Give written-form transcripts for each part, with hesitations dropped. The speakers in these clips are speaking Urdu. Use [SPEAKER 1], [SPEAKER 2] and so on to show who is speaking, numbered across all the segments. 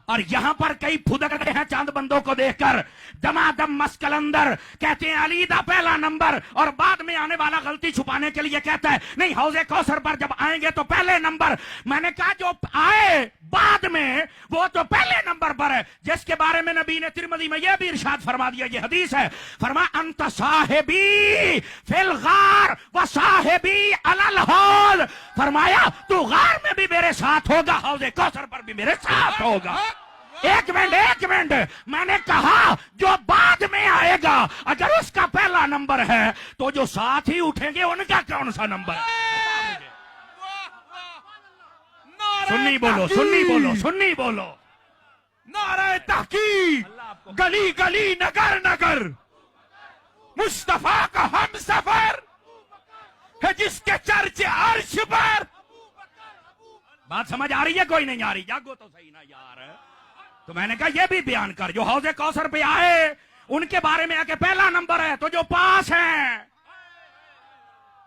[SPEAKER 1] اور یہاں پر کئی پھدک رہے ہیں چاند بندوں کو دیکھ کر، دمادم مسکلندر کہتے ہیں علی دا پہلا نمبر، اور بعد میں آنے والا غلطی چھپانے کے لیے کہتا ہے نہیں حوض کوثر پر جب آئیں گے تو پہلے نمبر۔ میں نے کہا جو آئے بعد میں وہ تو پہلے نمبر پر ہے، جس کے بارے میں نبی نے ترمذی میں یہ بھی ارشاد فرما دیا، یہ حدیث ہے، فرمایا انت صاحبی فی الغار و صاحبی علی الحوض، فرمایا تو غار میں بھی میرے ساتھ ہوگا، حوض کوثر پر بھی میرے ساتھ ہوگا۔ ایک منٹ میں نے کہا جو بعد میں آئے گا اگر اس کا پہلا نمبر ہے تو جو ساتھ ہی اٹھیں گے ان کا کون سا نمبر ہے؟ سنی بولو سنی بولو سنی بولو،
[SPEAKER 2] نعرہ تحقیق، گلی گلی نگر نگر، مصطفیٰ کا ہم سفر ہے جس کے چرچے عرش پر۔
[SPEAKER 1] بات سمجھ آ رہی ہے کوئی نہیں آ رہی؟ جاگو تو صحیح نا یار۔ تو میں نے کہا یہ بھی بیان کر، جو حوض کوثر پہ آئے ان کے بارے میں کہ پہلا نمبر ہے تو جو پاس ہیں،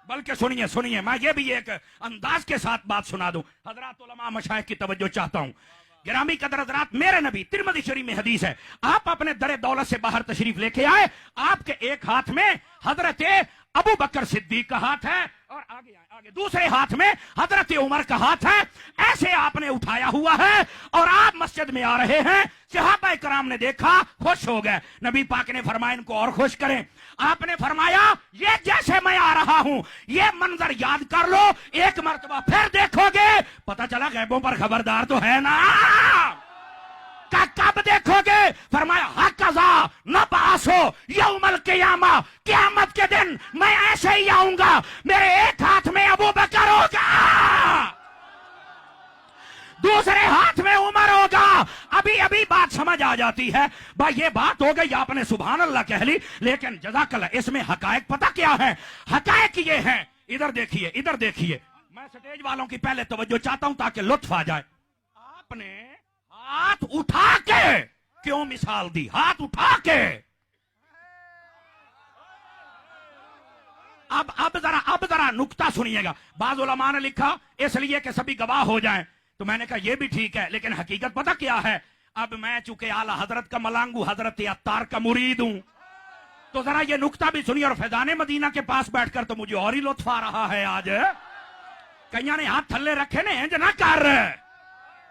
[SPEAKER 1] بلکہ سنیے میں یہ بھی ایک انداز کے ساتھ بات سنا دوں، حضرات علماء مشائخ کی توجہ چاہتا ہوں۔ گرامی قدر حضرات، میرے نبی ترمذی شریف میں حدیث ہے، آپ اپنے در دولت سے باہر تشریف لے کے آئے، آپ کے ایک ہاتھ میں حضرت ابو بکر صدیق کا ہاتھ ہے اور آگے دوسرے ہاتھ میں حضرت عمر کا ہاتھ ہے، ایسے آپ نے اٹھایا ہوا ہے اور آپ مسجد میں آ رہے ہیں، صحابہ کرام نے دیکھا خوش ہو گئے، نبی پاک نے فرمایا ان کو اور خوش کریں، آپ نے فرمایا یہ جیسے میں آ رہا ہوں یہ منظر یاد کر لو، ایک مرتبہ پھر دیکھو گے، پتہ چلا غیبوں پر خبردار تو ہے نا، کب دیکھو گے؟ فرمایا ہکذا نبعثو یوم القیامہ، قیامت کے دن میں ایسے ہی آؤں گا، میرے ایک ہاتھ میں ابو بکر ہوگا، دوسرے ہاتھ میں عمر ہوگا۔ ابھی بات سمجھ آ جاتی ہے بھائی، یہ بات ہو گئی آپ نے سبحان اللہ کہہ لی، لیکن جزاک اللہ اس میں حقائق پتہ کیا ہے؟ حقائق یہ ہیں، ادھر دیکھیے، میں سٹیج والوں کی پہلے توجہ چاہتا ہوں تاکہ لطف آ جائے۔ آپ نے ہاتھ اٹھا کے کیوں مثال دی؟ ہاتھ اٹھا کے اب ذرا نکتہ سنیے گا، بعض علماء نے لکھا اس لیے کہ سبھی گواہ ہو جائیں، تو میں نے کہا یہ بھی ٹھیک ہے، لیکن حقیقت پتہ کیا ہے؟ اب میں چونکہ اعلی حضرت کا ملانگو، حضرت عطار کا مرید ہوں، تو ذرا یہ نکتہ بھی سنیے، اور فیضان مدینہ کے پاس بیٹھ کر تو مجھے اور ہی لطف آ رہا ہے آج۔ کئیاں نے ہاتھ تھلے رکھے نے انج نہ کر،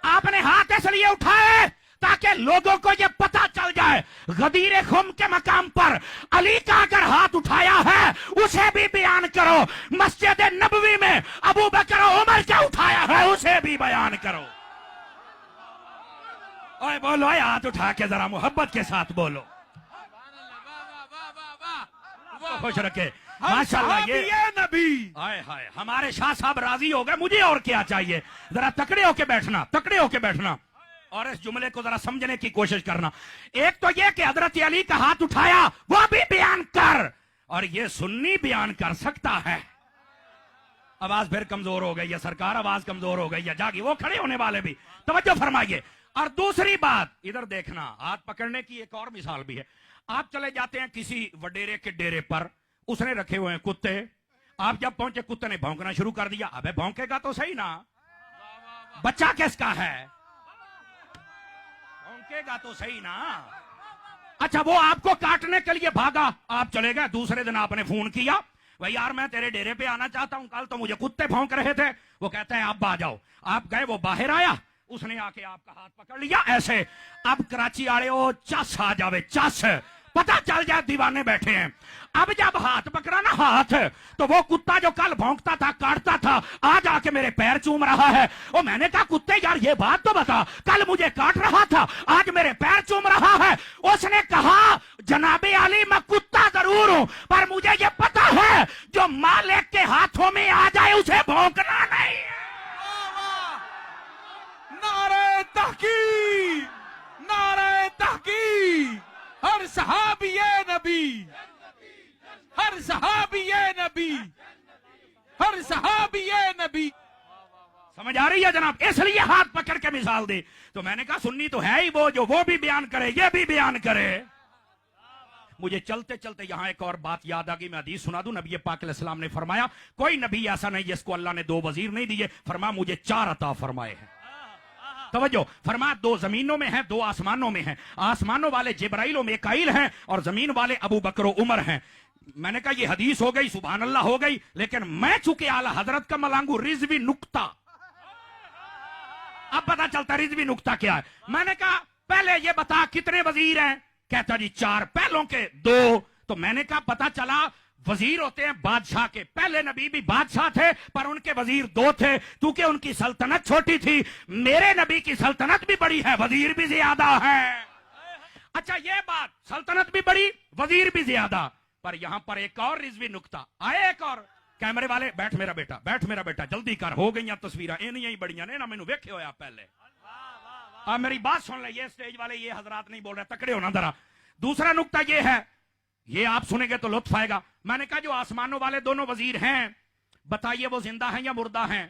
[SPEAKER 1] آپ نے ہاتھ اس لیے اٹھائے تاکہ لوگوں کو یہ پتا چل جائے غدیر خم کے مقام پر علی کا اگر ہاتھ اٹھایا ہے اسے بھی بیان کرو، مسجد نبوی میں ابو بکر و عمر کا اٹھایا ہے اسے بھی بیان کرو۔ اوے بولو، ہاتھ اٹھا کے ذرا محبت کے ساتھ بولو، خوش رکھے ماشاءاللہ۔ یہ
[SPEAKER 2] نبی
[SPEAKER 1] ہائے ہائے، ہمارے شاہ صاحب راضی ہو گئے، مجھے اور کیا چاہیے؟ ذرا تکڑے ہو کے بیٹھنا اور اس جملے کو ذرا سمجھنے کی کوشش کرنا۔ ایک تو یہ کہ حضرت علی کا ہاتھ اٹھایا وہ بھی بیان کر، اور یہ سنی بیان کر سکتا ہے۔ آواز پھر کمزور ہو گئی ہے سرکار، آواز کمزور ہو گئی ہے، جاگی وہ کھڑے ہونے والے بھی توجہ فرمائیے۔ اور دوسری بات ادھر دیکھنا، ہاتھ پکڑنے کی ایک اور مثال بھی ہے۔ آپ چلے جاتے ہیں کسی وڈیرے کے ڈیرے پر، اس نے رکھے ہوئے ہیں کتے، آپ جب پہنچے کتے نے بھونکنا شروع کر دیا، ابے بھونکے گا تو صحیح نا، بچہ کس کا ہے؟ بھونکے گا تو صحیح نا۔ اچھا وہ آپ کو کاٹنے کے لیے بھاگا، آپ چلے گئے، دوسرے دن آپ نے فون کیا بھائی یار میں تیرے ڈیرے پہ آنا چاہتا ہوں، کل تو مجھے کتے بھونک رہے تھے، وہ کہتا ہے اب آ جاؤ، آپ گئے، وہ باہر آیا، اس نے آ کے آپ کا ہاتھ پکڑ لیا ایسے، اب کراچی آڑے ہو چس آ جاوے، چس پتہ چل جائے دیوانے بیٹھے ہیں۔ اب جب ہاتھ پکڑا نا ہاتھ، تو وہ کتا جو کل بھونکتا تھا کاٹتا تھا آج آ کے میرے پیر چوم رہا ہے۔ وہ میں نے کہا کتے یار یہ بات تو بتا، کل مجھے کاٹ رہا تھا آج میرے پیر چوم رہا ہے۔ اس نے کہا جناب علی میں کتا ضرور ہوں پر مجھے یہ پتا ہے جو مالک کے ہاتھوں میں آ جائے اسے بھونکنا نہیں ہے۔
[SPEAKER 2] نعرہ تحقیق، نعرہ تحقیق، ہر صحابی نبی، ہر صحابی نبی، ہر صحابی نبی۔
[SPEAKER 1] سمجھ آ رہی ہے جناب؟ اس لیے ہاتھ پکڑ کے مثال دی۔ تو میں نے کہا سنی تو ہے ہی وہ جو وہ بھی بیان کرے یہ بھی بیان کرے۔ مجھے چلتے چلتے یہاں ایک اور بات یاد آ گئی، میں حدیث سنا دوں۔ نبی پاک علیہ السلام نے فرمایا کوئی نبی ایسا نہیں جس کو اللہ نے 2 وزیر نہیں دیے، فرمایا مجھے 4 عطا فرمائے ہیں۔ توجہ فرما، دو زمینوں میں ہیں، دو آسمانوں میں ہیں. آسمانوں والے جبرائیل و میکائیل ہیں اور زمین والے ابو بکر و عمر ہیں. میں نے کہا یہ حدیث ہو گئی، سبحان اللہ ہو گئی، لیکن میں چونکہ اعلی حضرت کا ملانگو رضوی نکتہ، اب پتا چلتا رضوی نکتہ کیا ہے. میں نے کہا پہلے یہ بتا کتنے وزیر ہیں؟ کہتا جی 4، پہلوں کے 2. تو میں نے کہا پتا چلا وزیر ہوتے ہیں بادشاہ کے، پہلے نبی بھی بادشاہ تھے پر ان کے وزیر 2 تھے کیونکہ ان کی سلطنت چھوٹی تھی. میرے نبی کی سلطنت بھی بڑی ہے، وزیر بھی زیادہ ہیں. اچھا یہ بات، سلطنت بھی بڑی، وزیر بھی زیادہ. پر یہاں پر ایک اور رضوی نکتہ آئے، ایک اور. کیمرے والے بیٹھ میرا بیٹا، بیٹھ میرا بیٹا، جلدی کر، ہو گئی تصویریں اینی بڑیاں نے نا، مینوں ویکھے ہویا پہلے. اب میری بات سن لے، یہ سٹیج والے یہ حضرات نہیں بول رہے، تکڑے ہونا ذرا. دوسرا نکتہ یہ ہے، یہ آپ سنیں گے تو لطف آئے گا. میں نے کہا جو آسمانوں والے دونوں وزیر ہیں، بتائیے وہ زندہ ہیں یا مردہ ہیں؟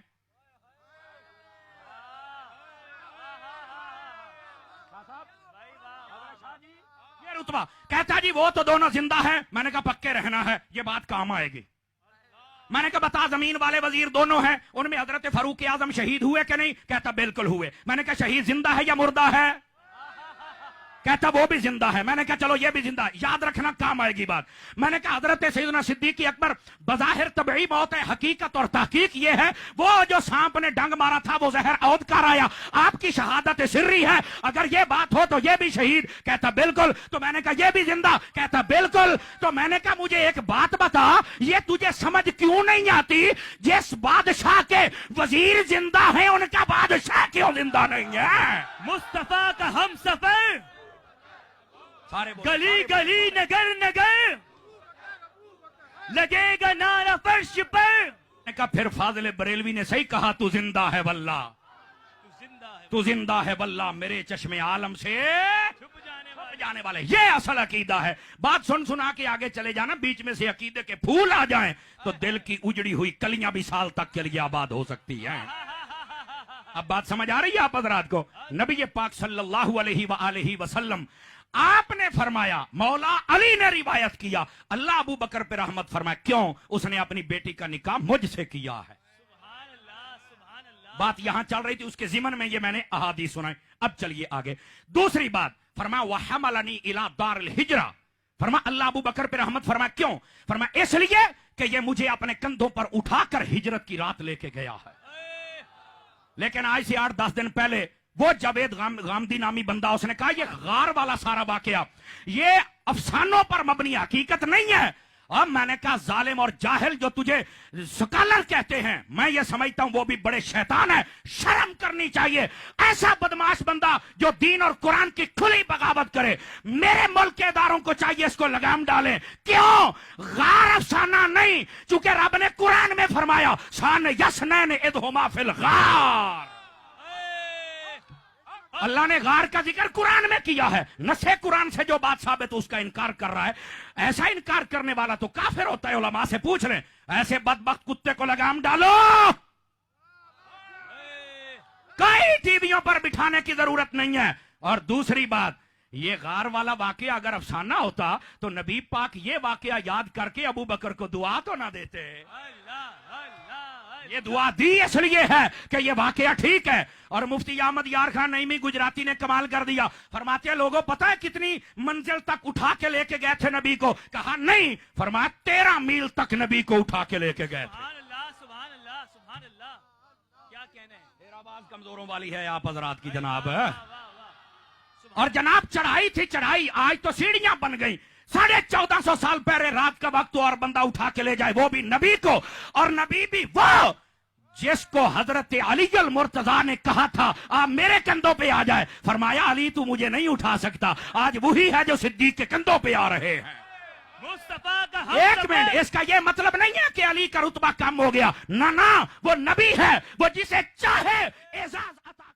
[SPEAKER 1] یہ رتبہ کہتا جی وہ تو دونوں زندہ ہیں. میں نے کہا پکے رہنا ہے، یہ بات کام آئے گی. میں نے کہا بتا زمین والے وزیر دونوں ہیں، ان میں حضرت فاروق اعظم شہید ہوئے کہ نہیں؟ کہتا بالکل ہوئے. میں نے کہا شہید زندہ ہے یا مردہ ہے؟ کہتا وہ بھی زندہ ہے. میں نے کہا چلو یہ بھی زندہ ہے، یاد رکھنا کام آئے گی بات. میں نے کہا حضرت سیدنا صدیق اکبر بظاہر طبعی موت ہے، حقیقت اور تحقیق یہ ہے وہ جو سانپ نے ڈنگ مارا تھا وہ زہر عود کر آیا، آپ کی شہادت سری ہے، اگر یہ بات ہو تو یہ بھی شہید. کہتا بالکل. تو میں نے کہا یہ بھی زندہ؟ کہتا بالکل. تو میں نے کہا مجھے ایک بات بتا، یہ تجھے سمجھ کیوں نہیں آتی؟ جس بادشاہ کے وزیر زندہ ہیں ان کا بادشاہ کیوں زندہ نہیں ہے؟
[SPEAKER 2] مصطفیٰ کا ہم سفر،
[SPEAKER 1] سارے
[SPEAKER 2] گلی گلی نگر نگر لگے گا نعرہ فرش پر.
[SPEAKER 1] نے کہا پھر فاضل بریلوی نے صحیح کہا، تو زندہ ہے واللہ، تو زندہ ہے واللہ، میرے چشم عالم سے
[SPEAKER 2] چھپ
[SPEAKER 1] جانے والے. یہ اصل عقیدہ ہے. بات سن سنا کے آگے چلے جانا، بیچ میں سے عقیدے کے پھول آ جائیں تو دل کی اجڑی ہوئی کلیاں بھی سال تک کے لیے آباد ہو سکتی ہیں. اب بات سمجھ آ رہی ہے آپ حضرات کو؟ نبی پاک صلی اللہ علیہ وآلہ وسلم آپ نے فرمایا، مولا علی نے روایت کیا، اللہ ابو بکر پہ رحمت فرمائے، کیوں؟ اس نے اپنی بیٹی کا نکاح مجھ سے کیا ہے.
[SPEAKER 2] سبحان اللہ سبحان اللہ.
[SPEAKER 1] بات یہاں چل رہی تھی، اس کے ضمن میں یہ میں نے احادیث سنائے. اب چلیے آگے. دوسری بات فرمایا وحملنی الی دار الہجرہ. فرمایا اللہ ابو بکر پہ رحمت فرمائے، کیوں؟ فرمایا اس لیے کہ یہ مجھے اپنے کندھوں پر اٹھا کر ہجرت کی رات لے کے گیا ہے. لیکن آج سے 8-10 دن پہلے وہ جاوید غامدی نامی بندہ، اس نے کہا یہ غار والا سارا واقعہ یہ افسانوں پر مبنی حقیقت نہیں ہے. اب میں نے کہا ظالم اور جاہل جو تجھے سکالر کہتے ہیں، میں یہ سمجھتا ہوں وہ بھی بڑے شیطان ہیں. شرم کرنی چاہیے. ایسا بدماش بندہ جو دین اور قرآن کی کھلی بغاوت کرے، میرے ملک کے اداروں کو چاہیے اس کو لگام ڈالیں. کیوں؟ غار افسانہ نہیں، چونکہ رب نے قرآن میں فرمایا سان یسنین اذہما فی الغار. اللہ نے غار کا ذکر قرآن میں کیا ہے. نص قرآن سے جو بات ثابت اس کا انکار کر رہا ہے. ایسا انکار کرنے والا تو کافر ہوتا ہے. علماء سے پوچھ لیں، ایسے بدبخت کتے کو لگام ڈالو. کئی ٹی ویوں پر بٹھانے کی ضرورت نہیں ہے. اور دوسری بات، یہ غار والا واقعہ اگر افسانہ ہوتا تو نبی پاک یہ واقعہ یاد کر کے ابو بکر کو دعا تو نہ دیتے. یہ دعا دی اس لیے ہے کہ یہ واقعہ ٹھیک ہے. اور مفتی احمد یار خان نعیمی گجراتی نے کمال کر دیا. فرماتے ہیں لوگوں پتہ ہے کتنی منزل تک اٹھا کے لے کے گئے تھے نبی کو؟ کہا نہیں. فرمایا 13 میل تک نبی کو اٹھا کے لے کے گئے تھے.
[SPEAKER 2] سبحان اللہ سبحان اللہ سبحان اللہ. کیا کہنے ہیں؟
[SPEAKER 1] میرا آواز کمزوروں والی ہے آپ حضرات کی جناب. اور جناب چڑھائی تھی چڑھائی، آج تو سیڑھیاں بن گئی. 1450 سال پہلے رات کا وقت اور بندہ اٹھا کے لے جائے، وہ بھی نبی کو. اور نبی بھی وہ جس کو حضرت علی المرتضیٰ نے کہا تھا آپ میرے کندھوں پہ آ جائے. فرمایا علی تو مجھے نہیں اٹھا سکتا. آج وہی ہے جو صدیق کے کندھوں پہ آ رہے ہیں.
[SPEAKER 2] مصطفیٰ کا ہم
[SPEAKER 1] ایک
[SPEAKER 2] سفر.
[SPEAKER 1] منٹ، اس کا یہ مطلب نہیں ہے کہ علی کا رتبہ کم ہو گیا. نہ وہ نبی ہے، وہ جسے چاہے اعزاز عطا